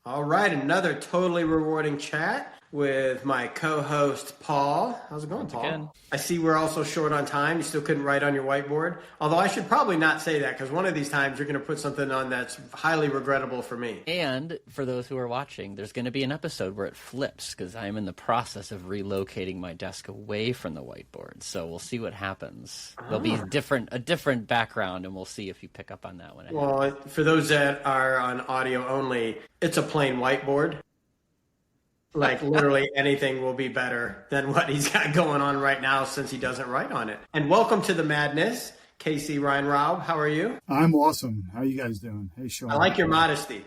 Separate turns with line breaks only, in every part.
All right, another totally rewarding chat with my co-host, Paul. How's it going, Paul?
Again.
I see we're also short on time. You still couldn't write on your whiteboard. Although I should probably not say that because one of these times you're going to put something on that's highly regrettable for me.
And for those who are watching, there's going to be an episode where it flips because I'm in the process of relocating my desk away from the whiteboard. So we'll see what happens. There'll be a different background, and we'll see if you pick up on that one.
Well, for those that are on audio only, it's a plain whiteboard. Like literally anything will be better than what he's got going on right now since he doesn't write on it. And welcome to the madness, Casey Weinraub. How are you?
I'm awesome. How are you guys doing? Hey, Sean.
I like your modesty.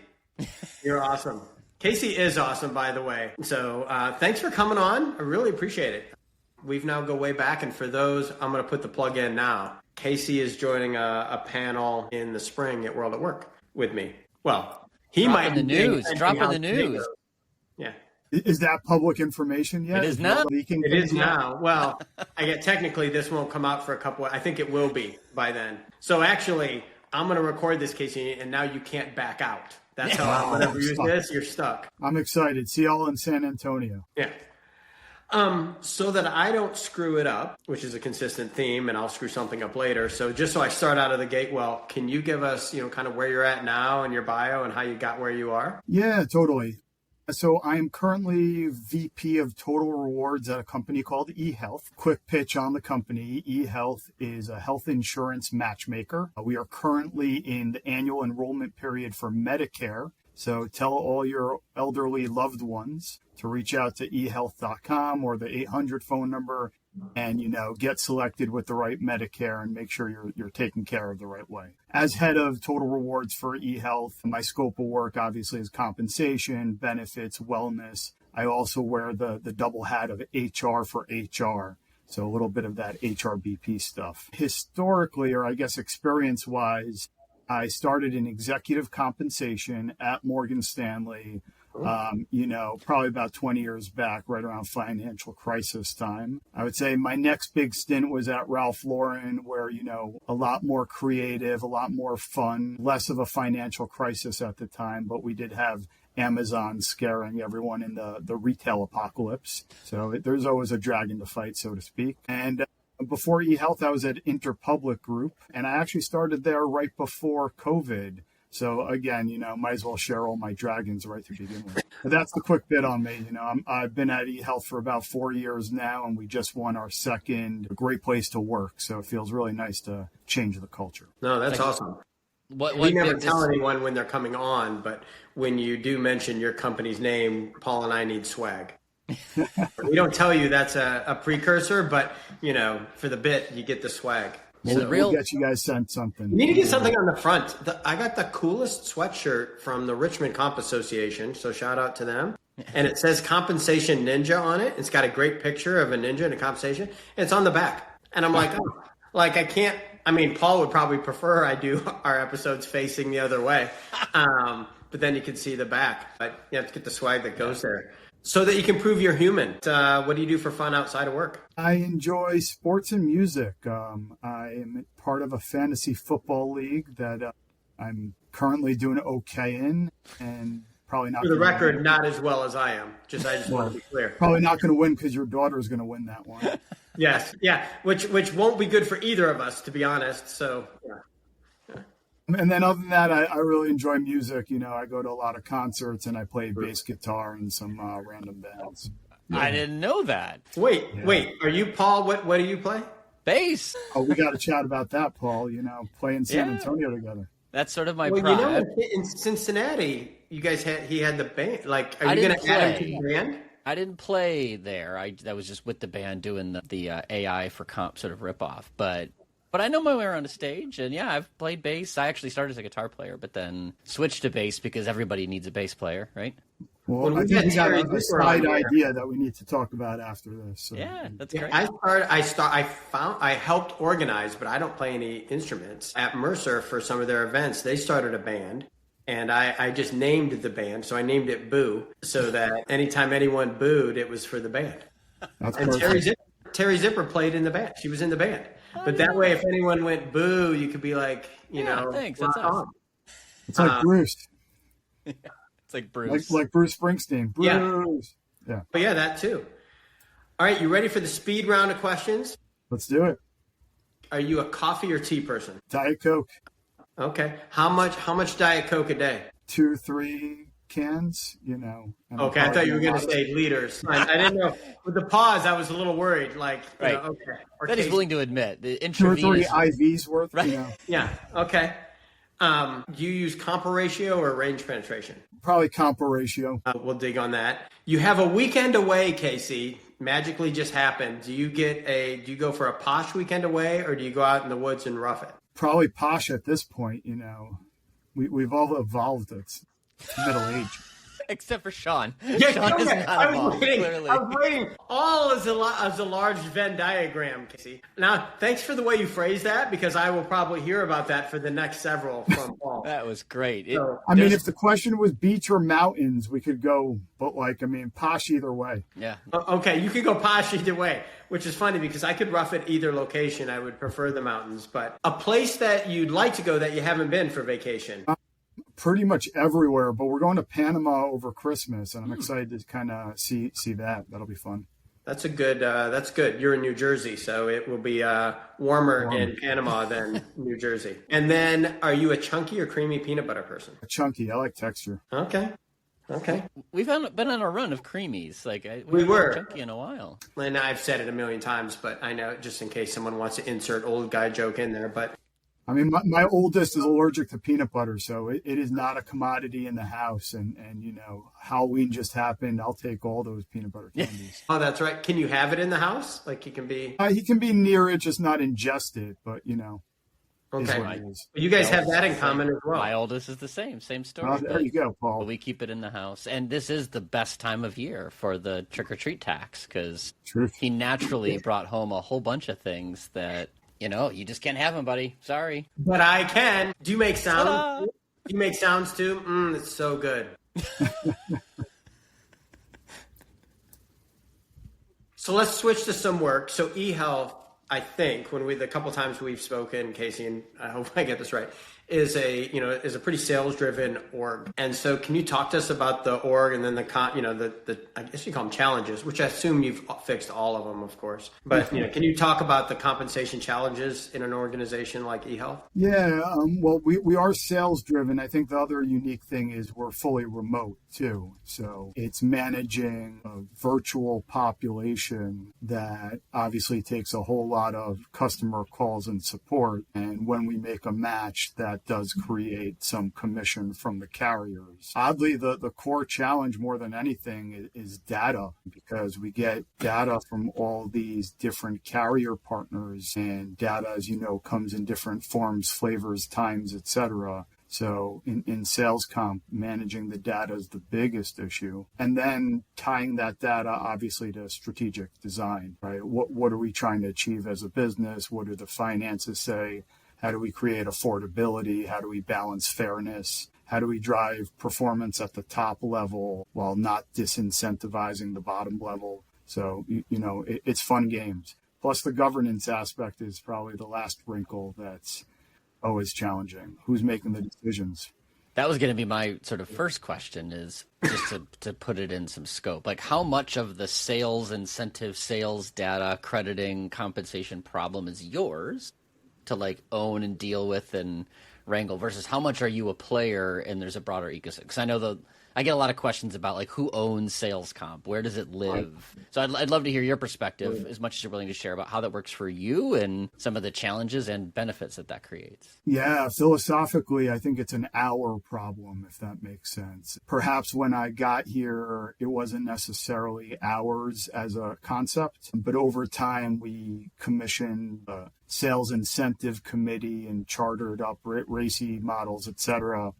You're awesome. Casey is awesome, by the way. So thanks for coming on. I really appreciate it. We've now go way back. And for those, I'm going to put the plug in now. Casey is joining a panel in the spring at World at Work with me. Well, he might
be dropping the news.
Yeah.
Is that public information yet?
It is now.
It is now. Well, I get technically this won't come out for a couple. I think it will be by then. So actually, I'm going to record this, Casey, and now you can't back out. That's how whenever you use this, you're stuck.
I'm excited. See y'all in San Antonio.
Yeah. So that I don't screw it up, which is a consistent theme, and I'll screw something up later. So just so I start out of the gate well, can you give us, kind of where you're at now and your bio and how you got where you are?
Yeah, totally. So I'm currently VP of Total Rewards at a company called eHealth. Quick pitch on the company. eHealth is a health insurance matchmaker. We are currently in the annual enrollment period for Medicare. So tell all your elderly loved ones to reach out to ehealth.com or the 800 phone number and, get selected with the right Medicare and make sure you're taken care of the right way. As head of Total Rewards for eHealth, my scope of work obviously is compensation, benefits, wellness. I also wear the double hat of HR for HR. So a little bit of that HRBP stuff. Historically, or I guess experience-wise, I started in executive compensation at Morgan Stanley, probably about 20 years back, right around financial crisis time. I would say my next big stint was at Ralph Lauren, where, a lot more creative, a lot more fun, less of a financial crisis at the time, but we did have Amazon scaring everyone in the retail apocalypse. So there's always a dragon to fight, so to speak. And before eHealth, I was at Interpublic Group, and I actually started there right before COVID. So again, might as well share all my dragons right to begin with. But that's the quick bit on me. I've been at eHealth for about 4 years now, and we just won our second Great Place to Work. So it feels really nice to change the culture.
No, that's awesome. We never tell anyone when they're coming on, but when you do mention your company's name, Paul and I need swag. We don't tell you that's a precursor, but, for the bit, you get the swag.
We'll get you guys sent something.
You need to get something on the front. I got the coolest sweatshirt from the Richmond Comp Association, so shout out to them. And it says Compensation Ninja on it. It's got a great picture of a ninja and a compensation. And it's on the back. And I'm like, I can't. Paul would probably prefer I do our episodes facing the other way. But then you can see the back. But you have to get the swag that goes there. So that you can prove you're human. What do you do for fun outside of work?
I enjoy sports and music. I am part of a fantasy football league that I'm currently doing okay in, and probably not.
For the record, not as well as I am. I just want to be clear.
Probably not going to win because your daughter is going to win that one.
Yes, yeah, which won't be good for either of us, to be honest. So, yeah.
And then other than that, I really enjoy music. I go to a lot of concerts and I play bass guitar in some random bands.
Yeah. I didn't know that.
Wait, are you Paul? What do you play?
Bass.
Oh, we got to chat about that, Paul. Play in San Antonio together.
That's sort of my pride.
In Cincinnati, you guys he had the band. Like, are you going to add him to the band?
I didn't play there. That was just with the band doing the AI for comp sort of ripoff, but I know my way around a stage, and yeah, I've played bass. I actually started as a guitar player, but then switched to bass because everybody needs a bass player, right?
Well, I think we got a side idea that we need to talk about after this. So.
Yeah, that's great.
I helped organize, but I don't play any instruments. At Mercer for some of their events, they started a band, and I just named the band, so I named it Boo, so that anytime anyone booed, it was for the band.
That's
and Terry Zipper played in the band. She was in the band. But that way, if anyone went boo, you could be like,
thanks. That's awesome.
It's like Bruce.
It's like Bruce.
Like Bruce Springsteen. Bruce. Yeah.
But yeah, that too. All right, you ready for the speed round of questions?
Let's do it.
Are you a coffee or tea person?
Diet Coke.
Okay. How much Diet Coke a day?
2-3 cans,
Okay, I thought you were going to say liters. I didn't know. With the pause, I was a little worried. Like,
right.
Okay.
That he's willing to admit. The
2 or 3
intravenous
IVs worth.
Right.
Yeah. Okay. Do you use compa ratio or range penetration?
Probably compa ratio.
We'll dig on that. You have a weekend away, Casey. Magically just happened. Do you go for a posh weekend away, or do you go out in the woods and rough it?
Probably posh at this point. We've all evolved. It's middle age.
Except for Sean.
Yeah,
Sean is not evolved, clearly.
I was waiting. All as a large Venn diagram, Casey. Now, thanks for the way you phrased that, because I will probably hear about that for the next several from Paul.
That was great.
If the question was beach or mountains, we could go, but posh either way.
Yeah.
Okay, you could go posh either way, which is funny because I could rough it either location. I would prefer the mountains, but a place that you'd like to go that you haven't been for vacation.
Pretty much everywhere, but we're going to Panama over Christmas, and I'm excited to kind of see that. That'll be fun.
That's good. You're in New Jersey, so it will be warmer in Panama than New Jersey. And then, are you a chunky or creamy peanut butter person?
A chunky. I like texture.
Okay.
We've been on a run of creamies.
We were
chunky in a while.
And I've said it a million times, but I know just in case someone wants to insert old guy joke in there, but.
My oldest is allergic to peanut butter, so it is not a commodity in the house. And Halloween just happened. I'll take all those peanut butter candies.
Oh, that's right. Can you have it in the house? Like, he can be...
he can be near it, just not ingest it, but,
Okay. You guys have that in common as well.
My oldest is the same story.
There you go, Paul.
But we keep it in the house. And this is the best time of year for the trick-or-treat tax, because he naturally brought home a whole bunch of things that... you just can't have them, buddy. Sorry.
But I can. Do you make sounds? Ta-da! Do you make sounds too? It's so good. So let's switch to some work. So eHealth, I think, the couple times we've spoken, Casey, and I hope I get this right, is a pretty sales driven org. And so can you talk to us about the org and then the I guess you call them challenges, which I assume you've fixed all of them, of course. But can you talk about the compensation challenges in an organization like eHealth?
Yeah, well, we are sales driven. I think the other unique thing is we're fully remote too. So it's managing a virtual population that obviously takes a whole lot of customer calls and support. And when we make a match, that does create some commission from the carriers. Oddly, the core challenge more than anything is data, because we get data from all these different carrier partners, and data, as you know, comes in different forms, flavors, times, etc. So in sales comp, managing the data is the biggest issue. And then tying that data, obviously, to strategic design, right? What are we trying to achieve as a business? What do the finances say? How do we create affordability? How do we balance fairness? How do we drive performance at the top level while not disincentivizing the bottom level? So, it's fun games. Plus, the governance aspect is probably the last wrinkle that's always challenging. Who's making the decisions?
That was going to be my sort of first question, is just to put it in some scope. Like, how much of the sales incentive, sales data, crediting, compensation problem is yours to own and deal with and wrangle, versus how much are you a player and there's a broader ecosystem? Because I know I get a lot of questions about who owns sales comp, where does it live? So I'd love to hear your perspective, as much as you're willing to share, about how that works for you and some of the challenges and benefits that creates.
Yeah, philosophically, I think it's an our problem, if that makes sense. Perhaps when I got here, it wasn't necessarily ours as a concept, but over time we commissioned a sales incentive committee and chartered up RACI models, et cetera.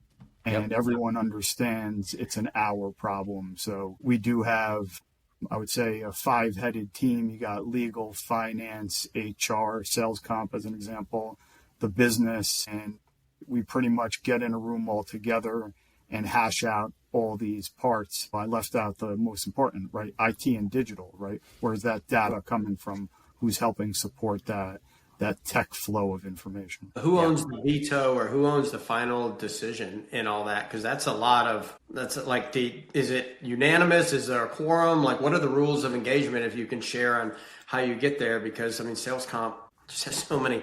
And everyone understands it's an our problem. So we do have, I would say, a 5-headed team. You got legal, finance, HR, sales comp as an example, the business, and we pretty much get in a room all together and hash out all these parts. I left out the most important, right? IT and digital, right? Where's that data coming from? Who's helping support that that tech flow of information.
Who owns the veto or who owns the final decision in all that? Because that's a lot of, is it unanimous? Is there a quorum? Like, what are the rules of engagement if you can share on how you get there? Because, I mean, sales comp just has so many,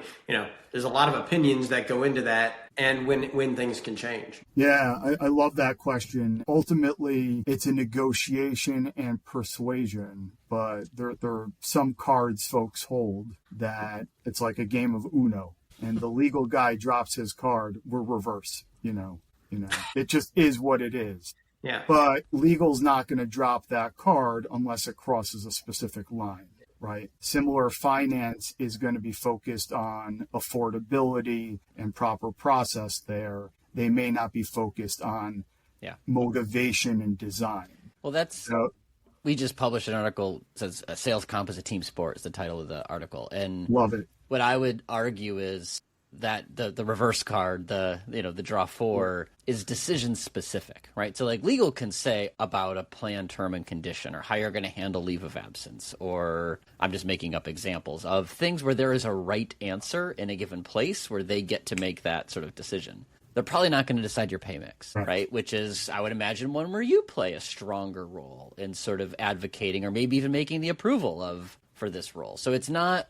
there's a lot of opinions that go into that and when things can change.
Yeah, I love that question. Ultimately, it's a negotiation and persuasion, but there are some cards folks hold that it's like a game of Uno, and the legal guy drops his card, we're reverse, it just is what it is.
Yeah.
But legal's not going to drop that card unless it crosses a specific line. Right. Similar, finance is going to be focused on affordability and proper process there. They may not be focused on motivation and design.
Well, we just published an article that says sales comp is a team sport is the title of the article. And
love it.
What I would argue is that the reverse card, the draw four is decision specific, right? So like legal can say about a plan, term, and condition, or how you're going to handle leave of absence, or I'm just making up examples of things where there is a right answer in a given place where they get to make that sort of decision. They're probably not going to decide your pay mix, right? Which is, I would imagine, one where you play a stronger role in sort of advocating or maybe even making the approval for this role. So it's not,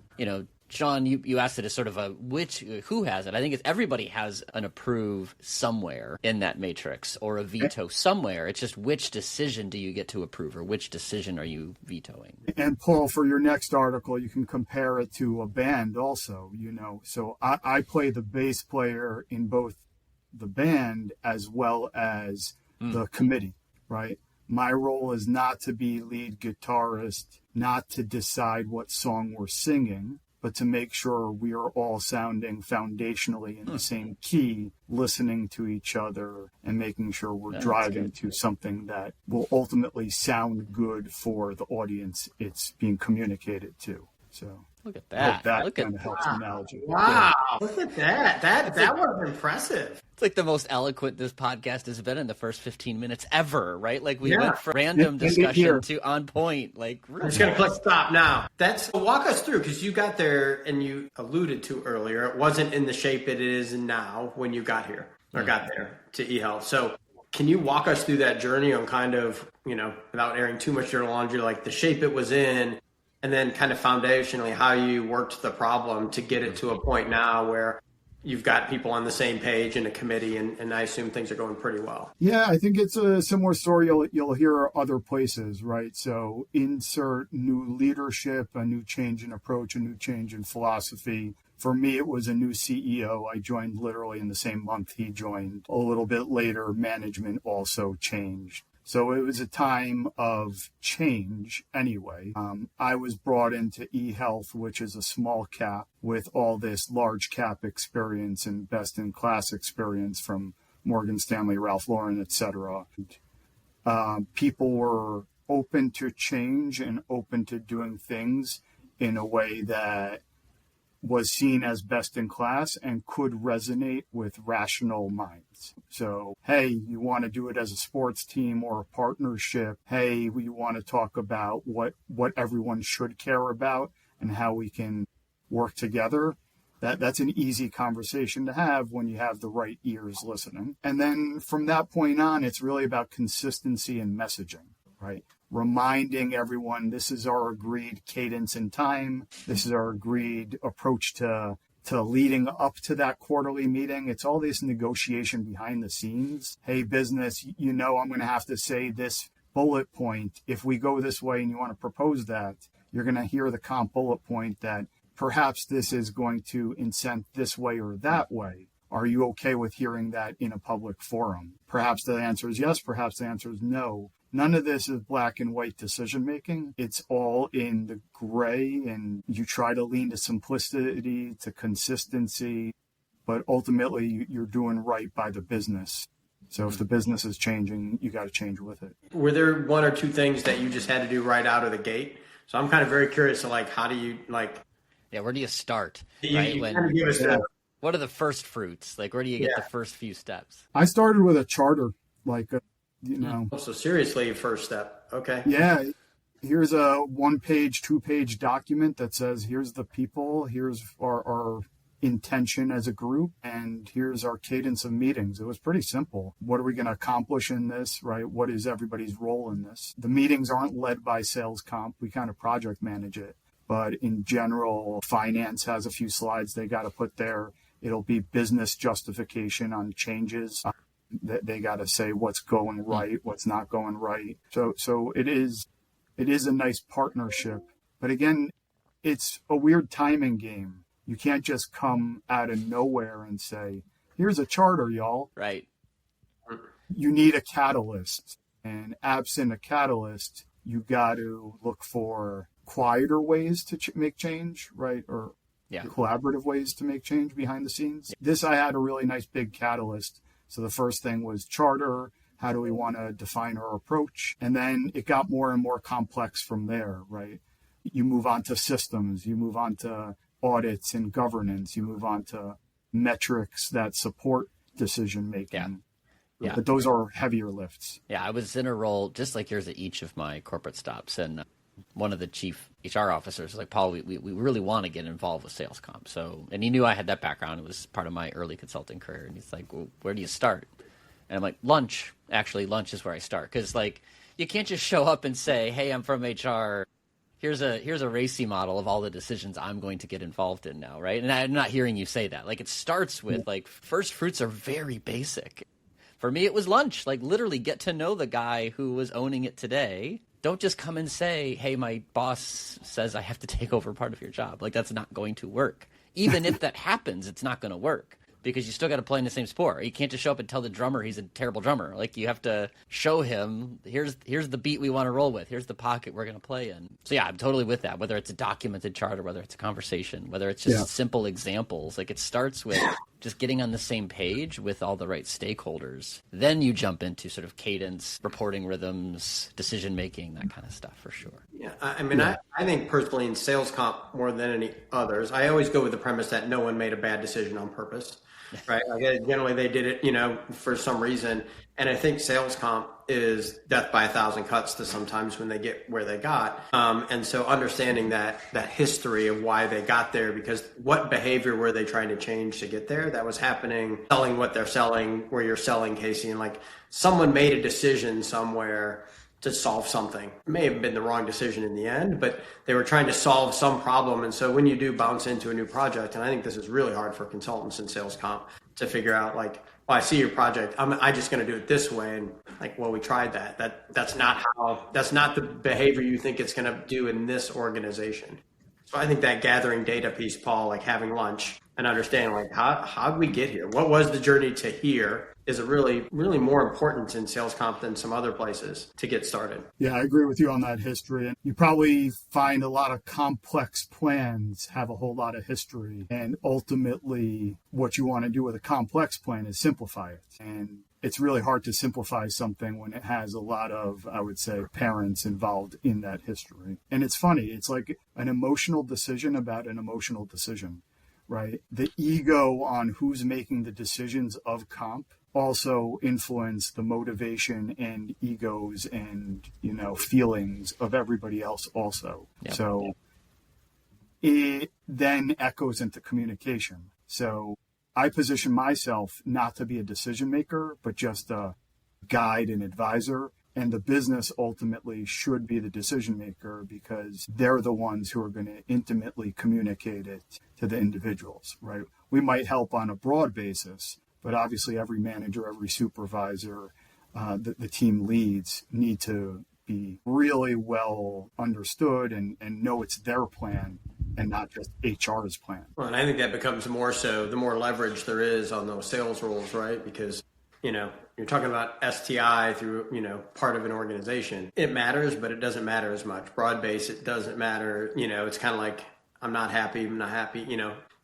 Sean, you asked it as sort of who has it. I think it's everybody has an approve somewhere in that matrix or a veto somewhere. It's just which decision do you get to approve or which decision are you vetoing?
And Paul, for your next article, you can compare it to a band also, So I play the bass player in both the band as well as the committee, right? My role is not to be lead guitarist, not to decide what song we're singing, but to make sure we are all sounding foundationally in the same key, listening to each other and making sure we're driving to something that will ultimately sound good for the audience it's being communicated to. So
look at that.
Look at that. Helps analogy.
Wow. Look at that. That was impressive.
It's like the most eloquent this podcast has been in the first 15 minutes ever, right? Like we went from random discussion to on point. Like
I'm just going to click stop now. Walk us through, because you got there and you alluded to earlier, it wasn't in the shape it is now when you got here or got there to eHealth. So can you walk us through that journey on kind of, without airing too much of your laundry, like the shape it was in, and then kind of foundationally how you worked the problem to get it to a point now where you've got people on the same page in a committee, and I assume things are going pretty well.
Yeah, I think it's a similar story you'll hear other places, right? So insert new leadership, a new change in approach, a new change in philosophy. For me, it was a new CEO. I joined literally in the same month he joined. A little bit later, management also changed. So it was a time of change anyway. I was brought into eHealth, which is a small cap with all this large cap experience and best in class experience from Morgan Stanley, Ralph Lauren, et cetera. People were open to change and open to doing things in a way that was seen as best in class and could resonate with rational minds. So, hey, you want to do it as a sports team or a partnership. Hey, we want to talk about what everyone should care about and how we can work together. That's an easy conversation to have when you have the right ears listening. And then from that point on, it's really about consistency and messaging, right? Reminding everyone this is our agreed cadence and time. This is our agreed approach to leading up to that quarterly meeting. It's all this negotiation behind the scenes. Hey, business, I'm going to have to say this bullet point. If we go this way and you want to propose that, you're going to hear the comp bullet point that perhaps this is going to incent this way or that way. Are you okay with hearing that in a public forum? Perhaps the answer is yes. Perhaps the answer is no. None of this is black and white decision making. It's all in the gray, and you try to lean to simplicity, to consistency, but ultimately you're doing right by the business. So if the business is changing, you got to change with it.
Were there one or two things that you just had to do right out of the gate? So I'm kind of very curious to how do you
where do you start? What are the first fruits? Where do you get the first few steps?
I started with a charter,
So seriously, first step. Okay.
Yeah. here's a 1-page, 2-page document that says, here's the people, here's our intention as a group, and here's our cadence of meetings. It was pretty simple. What are we going to accomplish in this, right? What is everybody's role in this? The meetings aren't led by sales comp. We kind of project manage it. But in general, finance has a few slides they got to put there. It'll be business justification on changes. They got to say what's going right, what's not going right. So it is a nice partnership. But again, it's a weird timing game. You can't just come out of nowhere and say, here's a charter, y'all.
Right.
You need a catalyst. And absent a catalyst, you got to look for quieter ways to make change, right? Or collaborative ways to make change behind the scenes. This, I had a really nice big catalyst. So the first thing was charter. How do we want to define our approach? And then it got more and more complex from there, right? You move on to systems, you move on to audits and governance, you move on to metrics that support decision making. Yeah. But those are heavier lifts.
Yeah, I was in a role just like yours at each of my corporate stops. And one of the chief HR officers was like, Paul, we really want to get involved with sales comp. So, and he knew I had that background. It was part of my early consulting career. And he's like, well, where do you start? And I'm like, lunch. Actually, lunch is where I start. Because like, you can't just show up and say, hey, I'm from HR. Here's a racy model of all the decisions I'm going to get involved in now, right? And I'm not hearing you say that. Like, it starts with like, first fruits are very basic. For me, it was lunch. Like, literally get to know the guy who was owning it today. Don't just come and say, hey, my boss says I have to take over part of your job. Like, that's not going to work. Even if that happens, it's not going to work because you still got to play in the same sport. You can't just show up and tell the drummer he's a terrible drummer. Like, you have to show him, here's the beat we want to roll with. Here's the pocket we're going to play in. So, yeah, I'm totally with that, whether it's a documented chart or whether it's a conversation, whether it's just simple examples. Like, it starts with just getting on the same page with all the right stakeholders. Then you jump into sort of cadence, reporting rhythms, decision-making, that kind of stuff for sure.
Yeah, I mean, I think personally in sales comp more than any others, I always go with the premise that no one made a bad decision on purpose, right? Like, generally they did it, for some reason. And I think sales comp is death by 1,000 cuts to sometimes when they get where they got. And so understanding that history of why they got there, because what behavior were they trying to change to get there that was happening, selling what they're selling, where you're selling, Casey, and like someone made a decision somewhere to solve something. It may have been the wrong decision in the end, but they were trying to solve some problem. And so when you do bounce into a new project, and I think this is really hard for consultants in sales comp to figure out, like, well, I see your project, I just going to do it this way. And like, well, we tried that. That's not the behavior you think it's going to do in this organization. So I think that gathering data piece, Paul, like having lunch and understanding like how did we get here? What was the journey to here is a really, really more important in sales comp than some other places to get started.
Yeah, I agree with you on that history. And you probably find a lot of complex plans have a whole lot of history. And ultimately, what you want to do with a complex plan is simplify it. And it's really hard to simplify something when it has a lot of, I would say, parents involved in that history. And it's funny. It's like an emotional decision about an emotional decision, right? The ego on who's making the decisions of comp also influence the motivation and egos and, feelings of everybody else also. Yep. So it then echoes into communication. So I position myself not to be a decision maker, but just a guide and advisor. And the business ultimately should be the decision maker because they're the ones who are going to intimately communicate it to the individuals, right? We might help on a broad basis, but obviously every manager, every supervisor, the team leads need to be really well understood and know it's their plan and not just HR's plan.
Well, and I think that becomes more so the more leverage there is on those sales roles, right? Because, you're talking about STI through, part of an organization. It matters, but it doesn't matter as much. Broad base, it doesn't matter. It's kind of like, I'm not happy.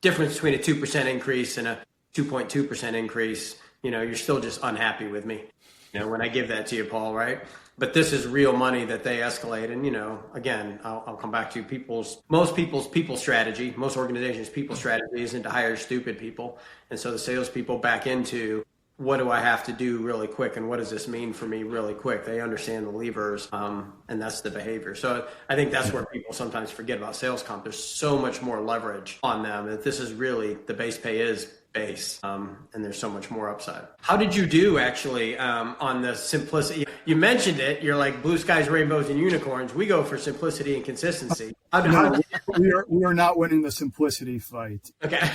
Difference between a 2% increase and a 2.2% increase, you're still just unhappy with me, when I give that to you, Paul, right? But this is real money that they escalate. And, again, I'll come back to most people's people strategy, most organizations' people strategy isn't to hire stupid people. And so the salespeople back into what do I have to do really quick, and what does this mean for me really quick? They understand the levers, and that's the behavior. So I think that's where people sometimes forget about sales comp. There's so much more leverage on them. That this is really, the base pay is base, and there's so much more upside. How did you do actually on the simplicity? You mentioned it. You're like blue skies, rainbows, and unicorns. We go for simplicity and consistency.
We are not winning the simplicity fight.
Okay.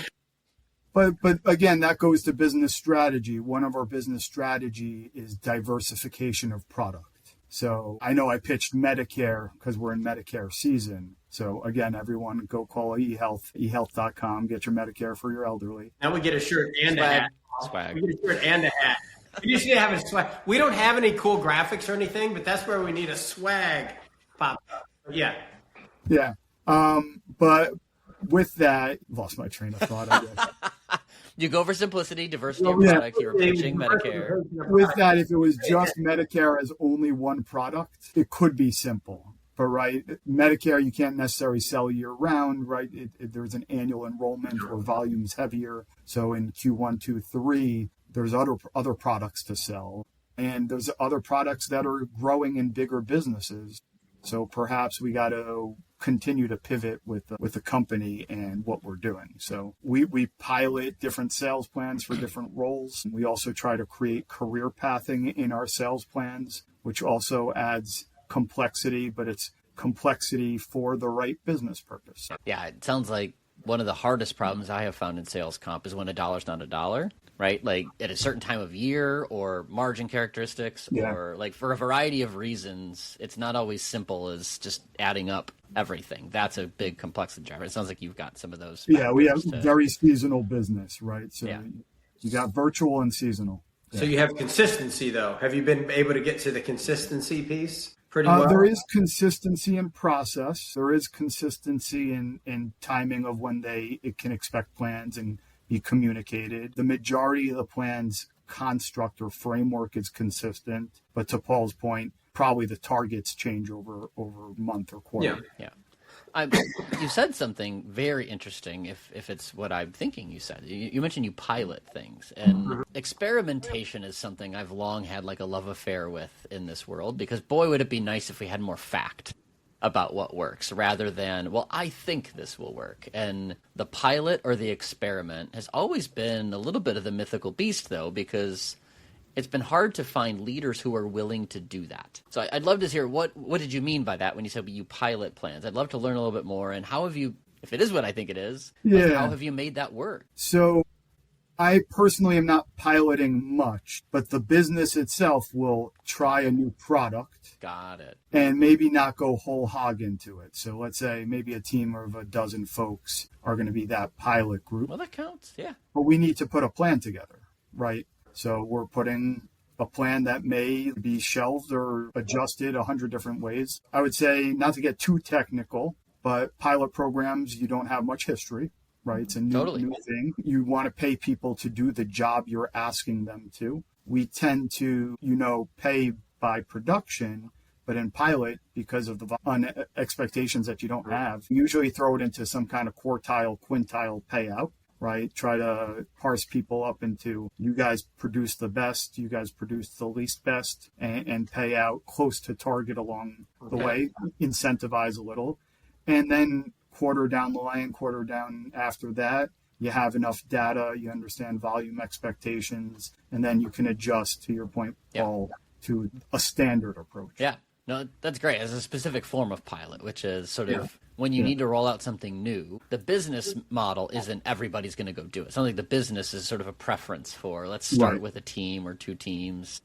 But again, that goes to business strategy. One of our business strategy is diversification of product. So I know I pitched Medicare because we're in Medicare season. So again, everyone go call eHealth, eHealth.com, get your Medicare for your elderly.
Now we get a shirt and a hat.
Swag.
We get a shirt and a hat. We just need to have a swag. We don't have any cool graphics or anything, but that's where we need a swag pop up. Yeah.
Yeah. But with that, lost my train of thought, I guess.
You go for simplicity, diversity of product. You're pitching Medicare.
With that, if it was just Medicare as only one product, it could be simple. But right, Medicare, you can't necessarily sell year round, right? There's an annual enrollment or volume's heavier. So in Q1, 2, 3, there's other products to sell. And there's other products that are growing in bigger businesses. So perhaps we got to continue to pivot with the company and what we're doing. So we pilot different sales plans for different roles. We also try to create career pathing in our sales plans, which also adds complexity, but it's complexity for the right business purpose.
Yeah, it sounds like one of the hardest problems I have found in sales comp is when a dollar's not a dollar, right? Like at a certain time of year or margin characteristics or like for a variety of reasons, it's not always simple as just adding up everything. That's a big complexity driver. It sounds like you've got some of those.
Yeah, we have very seasonal business, right? So you got virtual and seasonal.
So you have consistency though. Have you been able to get to the consistency piece? Pretty well.
There is consistency in process. There is consistency in timing of when it can expect plans and be communicated. The majority of the plan's construct or framework is consistent, but to Paul's point, probably the targets change over month or quarter.
Yeah. You said something very interesting, if it's what I'm thinking you said. You mentioned you pilot things, and experimentation is something I've long had like a love affair with in this world, because boy, would it be nice if we had more fact about what works rather than, well, I think this will work. And the pilot or the experiment has always been a little bit of the mythical beast, though, because it's been hard to find leaders who are willing to do that. So I'd love to hear what did you mean by that when you said you pilot plans? I'd love to learn a little bit more. And how have you, if it is what I think it is, how have you made that work?
So I personally am not piloting much, but the business itself will try a new product.
Got it.
And maybe not go whole hog into it. So let's say maybe a team of a dozen folks are going to be that pilot group.
Well, that counts. Yeah.
But we need to put a plan together, right? So we're putting a plan that may be shelved or adjusted 100 different ways. I would say, not to get too technical, but pilot programs, you don't have much history, right? It's a new thing. You want to pay people to do the job you're asking them to. We tend to, pay by production, but in pilot, because of the expectations that you don't have, usually throw it into some kind of quartile, quintile payout. Right? Try to parse people up into, you guys produce the best, you guys produce the least best, and pay out close to target along the way, incentivize a little. And then quarter down the line, quarter down after that, you have enough data, you understand volume expectations, and then you can adjust, to your point, Paul, to a standard approach.
Yeah. No, that's great. As a specific form of pilot, which is sort of when you need to roll out something new, the business model isn't everybody's going to go do it. It's not like the business is sort of a preference for, let's start with a team or two teams.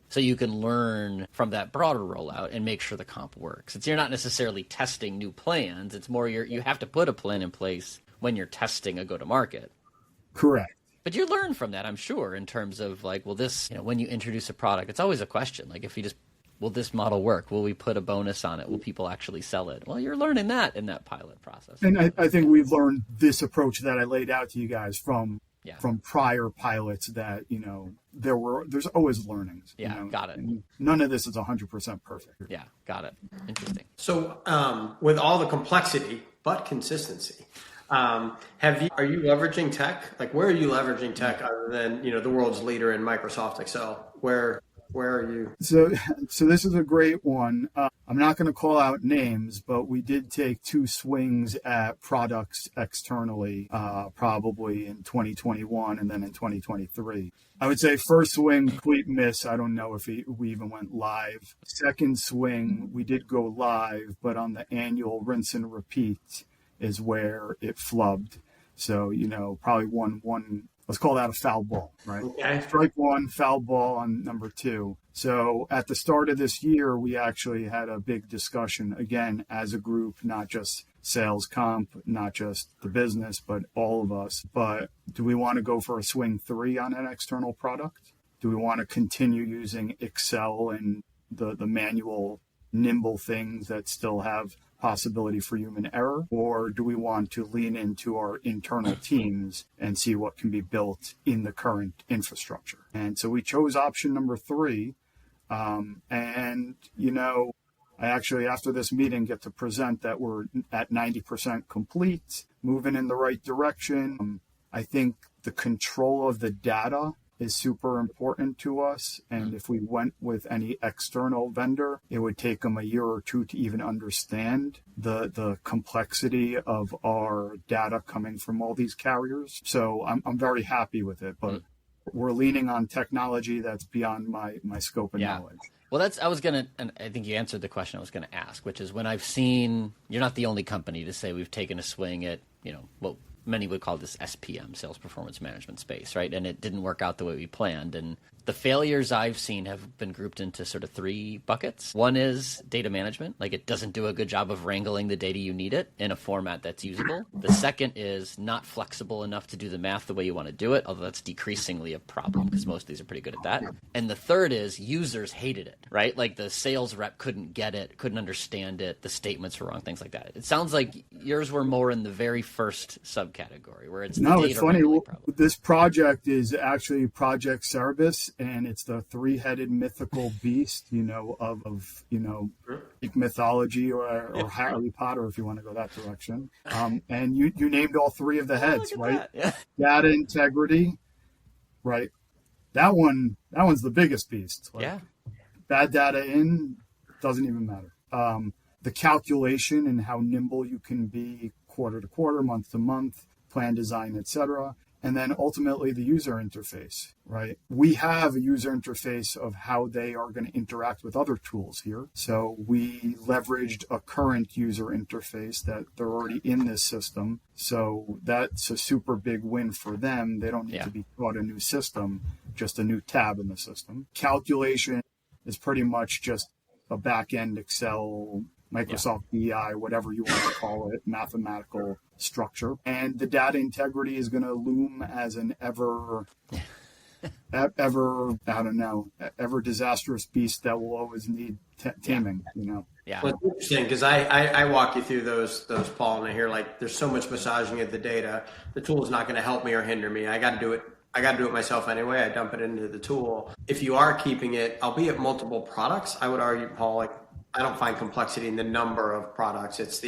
So you can learn from that broader rollout and make sure the comp works. You're not necessarily testing new plans. It's more you have to put a plan in place when you're testing a go-to-market.
Correct.
But you learn from that, I'm sure, in terms of like, well, this, when you introduce a product, it's always a question. Like if you just, will this model work? Will we put a bonus on it? Will people actually sell it? Well, you're learning that in that pilot process.
And I think we've learned this approach that I laid out to you guys from prior pilots that, there's always learnings.
Yeah, got it.
And none of this is 100% perfect.
Yeah, got it. Interesting.
So with all the complexity, but consistency, Are you leveraging tech? Like, where are you leveraging tech other than, the world's leader in Microsoft Excel? Where are you?
So this is a great one. I'm not going to call out names, but we did take two swings at products externally, probably in 2021 and then in 2023. I would say first swing, complete miss. I don't know if we even went live. Second swing, we did go live, but on the annual rinse and repeat is where it flubbed. So, probably one, let's call that a foul ball, right?
Okay.
Strike one, foul ball on number two. So at the start of this year, we actually had a big discussion, again, as a group, not just sales comp, not just the business, but all of us. But do we want to go for a swing 3 on an external product? Do we want to continue using Excel and the manual, nimble things that still have possibility for human error? Or do we want to lean into our internal teams and see what can be built in the current infrastructure? And so we chose option number 3. I actually, after this meeting, get to present that we're at 90% complete, moving in the right direction. I think the control of the data is super important to us. And if we went with any external vendor, it would take them a year or two to even understand the complexity of our data coming from all these carriers. So I'm very happy with it, but we're leaning on technology that's beyond my scope of knowledge.
Well, and I think you answered the question I was going to ask, which is when I've seen, you're not the only company to say we've taken a swing at, what many would call this SPM, sales performance management space, right? And it didn't work out the way we planned. And the failures I've seen have been grouped into sort of 3 buckets. One is data management, like it doesn't do a good job of wrangling the data you need it in a format that's usable. The second is not flexible enough to do the math the way you want to do it, although that's decreasingly a problem because most of these are pretty good at that. And the third is users hated it, right? Like the sales rep couldn't get it, couldn't understand it, the statements were wrong, things like that. It sounds like yours were more in the very first subcategory where it's
no, it's funny. This project is actually Project Cerebus, and it's the 3-headed mythical beast, of Greek mythology or Harry Potter, if you want to go that direction. And you named all 3 of the heads, right?
Yeah.
Data integrity, right? That one's the biggest beast. Bad data in doesn't even matter. The calculation and how nimble you can be quarter to quarter, month to month, plan design, etc. And then ultimately the user interface, right? We have a user interface of how they are going to interact with other tools here. So we leveraged a current user interface that they're already in this system. So that's a super big win for them. They don't need to be taught a new system, just a new tab in the system. Calculation is pretty much just a back-end Excel, Microsoft BI, whatever you want to call it, mathematical structure. And the data integrity is going to loom as an ever disastrous beast that will always need taming,
Yeah.
Well, it's interesting because I walk you through those, Paul, and I hear like there's so much massaging of the data. The tool is not going to help me or hinder me. I got to do it myself anyway. I dump it into the tool. If you are keeping it, albeit multiple products, I would argue, Paul, like I don't find complexity in the number of products. It's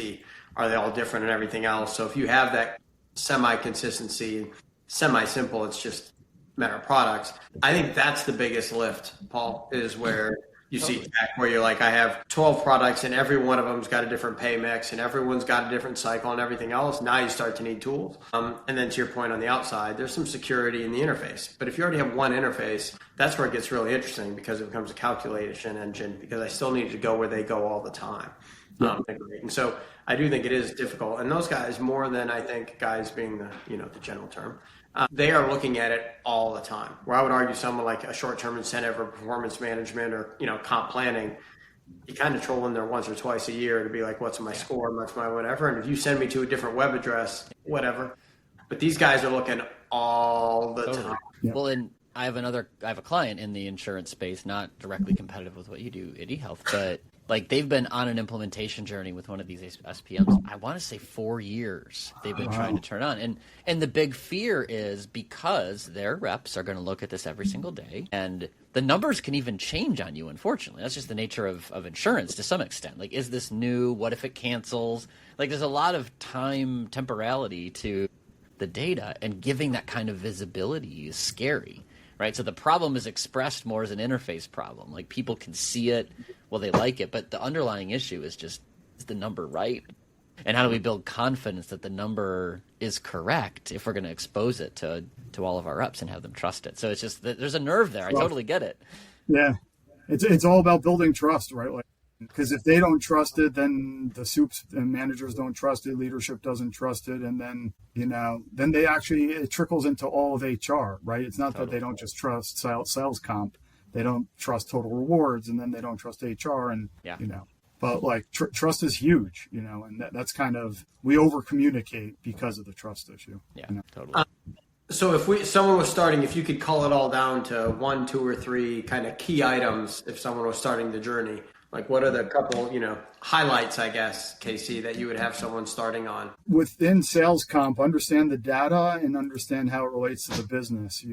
are they all different and everything else? So if you have that semi-consistency, semi-simple, it's just a matter of products. I think that's the biggest lift, Paul, is where you see tech, where you're like, I have 12 products and every one of them's got a different pay mix and everyone's got a different cycle and everything else. Now you start to need tools. And then to your point on the outside, there's some security in the interface. But if you already have one interface, that's where it gets really interesting because it becomes a calculation engine because I still need to go where they go all the time. And so I do think it is difficult. And those guys, more than I think guys being the general term, they are looking at it all the time. Where I would argue someone like a short-term incentive or performance management or, comp planning, you kind of troll in there once or twice a year to be like, what's my score, what's my whatever. And if you send me to a different web address, whatever. But these guys are looking all the time.
Yeah. Well, and I have a client in the insurance space, not directly competitive with what you do at eHealth, but Like they've been on an implementation journey with one of these SPMs. I want to say 4 years they've been trying to turn on. And the big fear is because their reps are going to look at this every single day, and the numbers can even change on you, unfortunately. That's just the nature of insurance to some extent. Like, is this new? What if it cancels? Like, there's a lot of temporality to the data, and giving that kind of visibility is scary, right? So the problem is expressed more as an interface problem. Like, people can see it, well, they like it, but the underlying issue is just, is the number right? And how do we build confidence that the number is correct if we're going to expose it to all of our reps and have them trust it? So it's just, there's a nerve there. I totally get it.
Yeah. It's all about building trust, right? Like, because if they don't trust it, then the soups and managers don't trust it, leadership doesn't trust it, and then, then it trickles into all of HR, right? It's not that they don't just trust sales comp, they don't trust total rewards, and then they don't trust HR, and, But like trust is huge, and that's kind of, we over communicate because of the trust issue.
Yeah, totally.
So if someone was starting, if you could call it all down to 1, 2, or 3 kind of key items, if someone was starting the journey, like what are the couple, highlights, I guess, Casey, that you would have someone starting on? Within
sales comp, understand the data and understand how it relates to the business.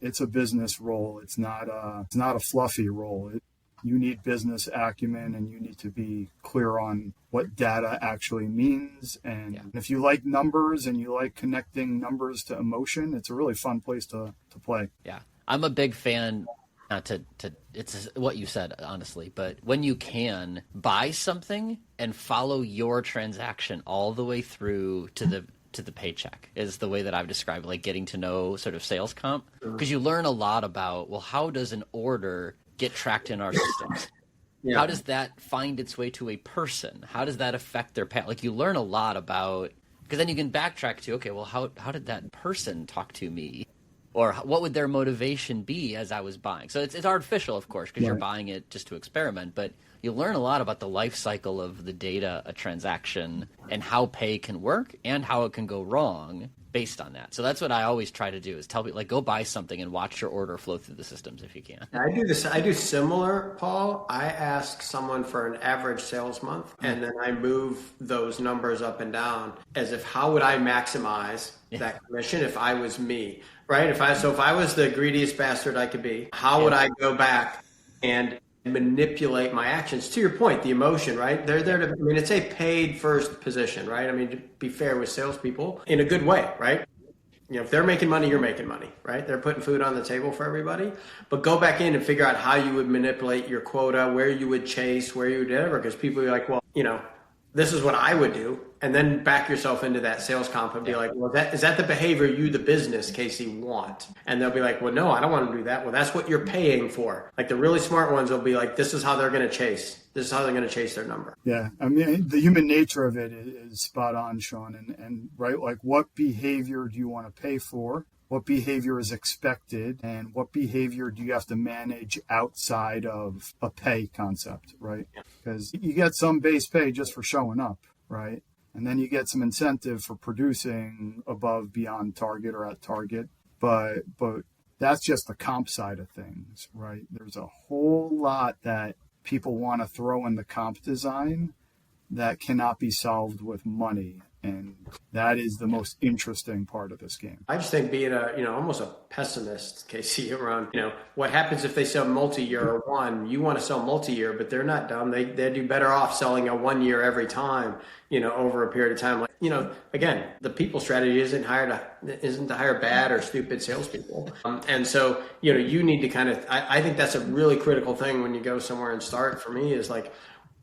It's a business role. It's not a fluffy role. You need business acumen, and you need to be clear on what data actually means. And if you like numbers and you like connecting numbers to emotion, it's a really fun place to play.
Yeah. I'm a big fan, it's what you said, honestly, but when you can buy something and follow your transaction all the way through to the paycheck is the way that I've described, like getting to know sort of sales comp, because you learn a lot about, well, how does an order get tracked in our systems? Yeah. How does that find its way to a person? How does that affect their pay? Like, you learn a lot about, because then you can backtrack to, okay, well, how did that person talk to me? Or what would their motivation be as I was buying? So it's artificial, of course, because you're buying it just to experiment, but you learn a lot about the life cycle of the data, a transaction, and how pay can work and how it can go wrong based on that. So that's what I always try to do, is tell people, like, go buy something and watch your order flow through the systems if you can.
I do this. I do similar, Paul. I ask someone for an average sales month, and then I move those numbers up and down as if, how would I maximize that commission if I was me, right? If I was the greediest bastard I could be, how would I go back and manipulate my actions? To your point, the emotion, right? They're there to, it's a paid first position, right? To be fair with salespeople in a good way, right? If they're making money, you're making money, right? They're putting food on the table for everybody. But go back in and figure out how you would manipulate your quota, where you would chase, where you would whatever, because people are like, well, this is what I would do. And then back yourself into that sales comp and be like, well, is that the behavior you, the business, Casey, want? And they'll be like, well, no, I don't want to do that. Well, that's what you're paying for. Like, the really smart ones will be like, this is how they're going to chase. This is how they're going to chase their number.
Yeah. The human nature of it is spot on, Sean. And right, like, what behavior do you want to pay for? What behavior is expected, and what behavior do you have to manage outside of a pay concept, right? Because you get some base pay just for showing up, right? And then you get some incentive for producing above, beyond target or at target. But that's just the comp side of things, right? There's a whole lot that people want to throw in the comp design that cannot be solved with money. And that is the most interesting part of this game.
I just think being almost a pessimist, Casey, around, what happens if they sell multi-year or one? You want to sell multi-year, but they're not dumb. They do better off selling a 1 year every time, over a period of time. Like, again, the people strategy isn't to hire bad or stupid salespeople. And so, you need to kind of, I think that's a really critical thing when you go somewhere and start, for me, is like,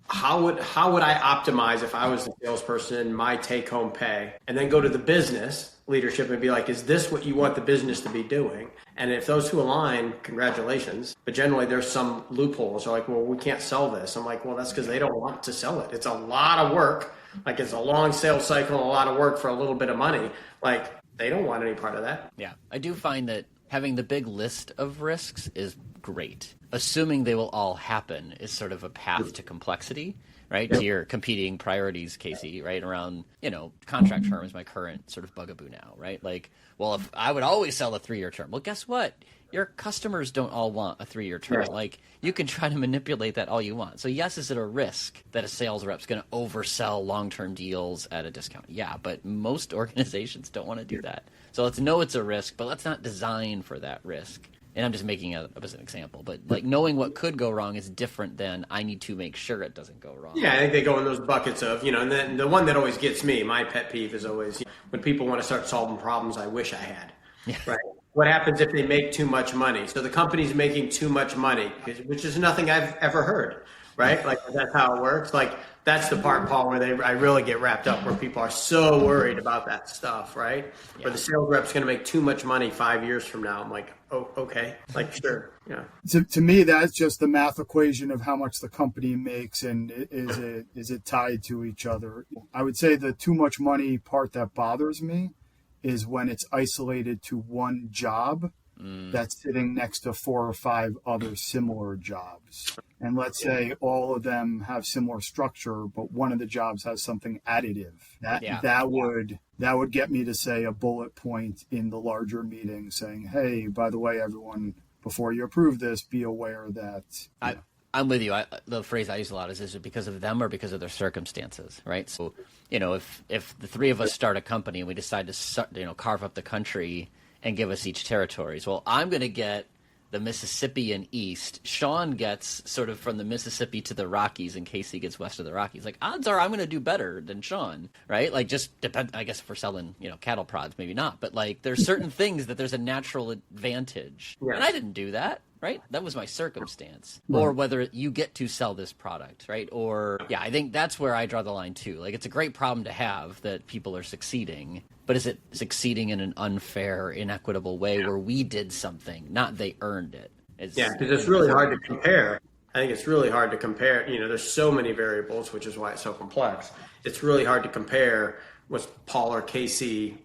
how would I optimize if I was the salesperson, my take-home pay, and then go to the business leadership and be like, is this what you want the business to be doing? And if those two align, congratulations. But generally, there's some loopholes. They're like, well, we can't sell this. I'm like, well, that's because they don't want to sell it. It's a lot of work. Like, it's a long sales cycle, a lot of work for a little bit of money. Like, they don't want any part of that.
Yeah, I do find that having the big list of risks is great. Assuming they will all happen is sort of a path to complexity, right? Yep. To your competing priorities, Casey, right? Around, contract term is my current sort of bugaboo now, right? Like, well, if I would always sell a 3-year term. Well, guess what? your customers don't all want a 3-year term.
Right.
Like, you can try to manipulate that all you want. So yes, is it a risk that a sales rep's going to oversell long-term deals at a discount? Yeah, but most organizations don't want to do that. So let's know it's a risk, but let's not design for that risk. And I'm just making it up as an example, but like knowing what could go wrong is different than I need to make sure it doesn't go wrong.
Yeah, I think they go in those buckets of, and then the one that always gets me, my pet peeve is always when people want to start solving problems I wish I had.
Yeah.
Right. What happens if they make too much money? So the company's making too much money, which is nothing I've ever heard, right? Like that's how it works. Like that's the part, Paul, where I really get wrapped up, where people are so worried about that stuff, right? Yeah. Where the sales rep's going to make too much money 5 years from now. I'm like, oh, okay, like sure, yeah.
To me, that's just the math equation of how much the company makes, and is it tied to each other? I would say the too much money part that bothers me is when it's isolated to one job that's sitting next to 4 or 5 other similar jobs. And let's say all of them have similar structure, but one of the jobs has something additive. That would get me to say a bullet point in the larger meeting saying, hey, by the way, everyone, before you approve this, be aware that...
I'm with you. The phrase I use a lot is it because of them or because of their circumstances, right? So, if the 3 of us start a company and we decide to, carve up the country and give us each territories, well, I'm going to get the Mississippi and east. Sean gets sort of from the Mississippi to the Rockies, and Casey gets west of the Rockies. Like, odds are I'm going to do better than Sean, right? Like, just depend. I guess if we're selling, cattle prods, maybe not. But like, there's certain things that there's a natural advantage, and I didn't do that. Right? That was my circumstance. Right. Or whether you get to sell this product, right? Or, I think that's where I draw the line too. Like, it's a great problem to have that people are succeeding, but is it succeeding in an unfair, inequitable way where we did something, not they earned it?
Because it's really hard to compare. I think it's really hard to compare. There's so many variables, which is why it's so complex. It's really hard to compare what's Paul or Casey,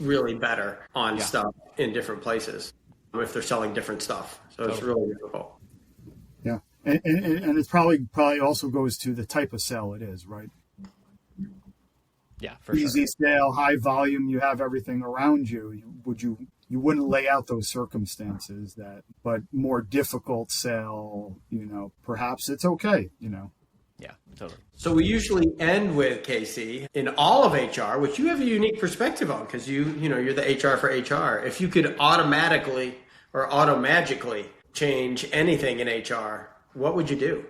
really better on stuff in different places if they're selling different stuff. So it's really difficult.
Yeah. And it probably also goes to the type of sale it is, right?
Yeah, for
Easy sale, high volume, you have everything around you. You wouldn't lay out those circumstances but more difficult sale, perhaps it's okay,
Yeah, totally.
So we usually end with, Casey, in all of HR, which you have a unique perspective on because you're the HR for HR. If you could automatically or automagically change anything in HR, what would you do?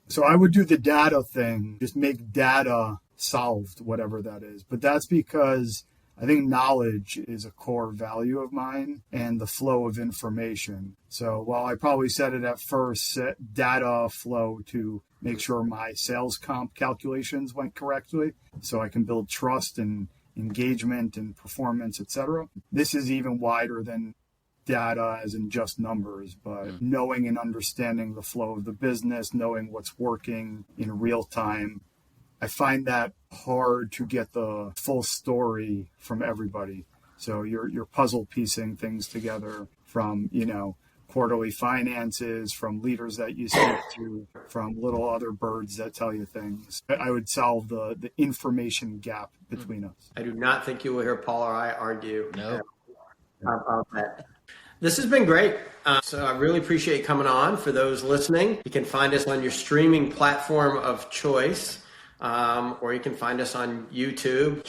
So I would do the data thing, just make data solved, whatever that is. But that's because I think knowledge is a core value of mine and the flow of information. So while I probably said it at first, set data flow to make sure my sales comp calculations went correctly so I can build trust and engagement and performance, etc. This is even wider than data as in just numbers, but knowing and understanding the flow of the business, knowing what's working in real time. I find that hard to get the full story from everybody. So you're puzzle piecing things together from, quarterly finances, from leaders that you speak to, from little other birds that tell you things. I would solve the information gap between us.
I do not think you will hear Paul or I argue about that. This has been great. So I really appreciate you coming on. For those listening, you can find us on your streaming platform of choice, or you can find us on YouTube,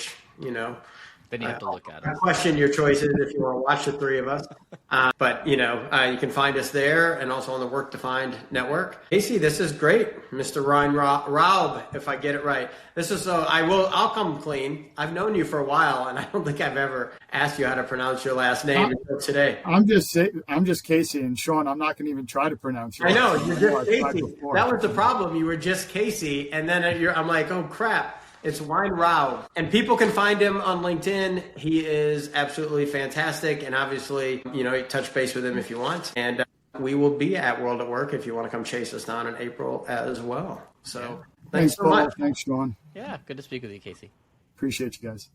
Then you have to look at it.
I question your choices if you want to watch the 3 of us. But you can find us there and also on the Work Defined Network. Casey, this is great. Mr. Weinraub, if I get it right. I'll come clean. I've known you for a while, and I don't think I've ever asked you how to pronounce your last name until today.
I'm just Casey, and Sean, I'm not going to even try to pronounce your
last name. I know, you're just Casey. That was the problem. You were just Casey, and then I'm like, oh, crap. It's Weinraub. And people can find him on LinkedIn. He is absolutely fantastic. And obviously, touch base with him if you want. And we will be at World at Work if you want to come chase us down in April as well. So thanks so much.
Thanks, Sean.
Yeah, good to speak with you, Casey.
Appreciate you guys.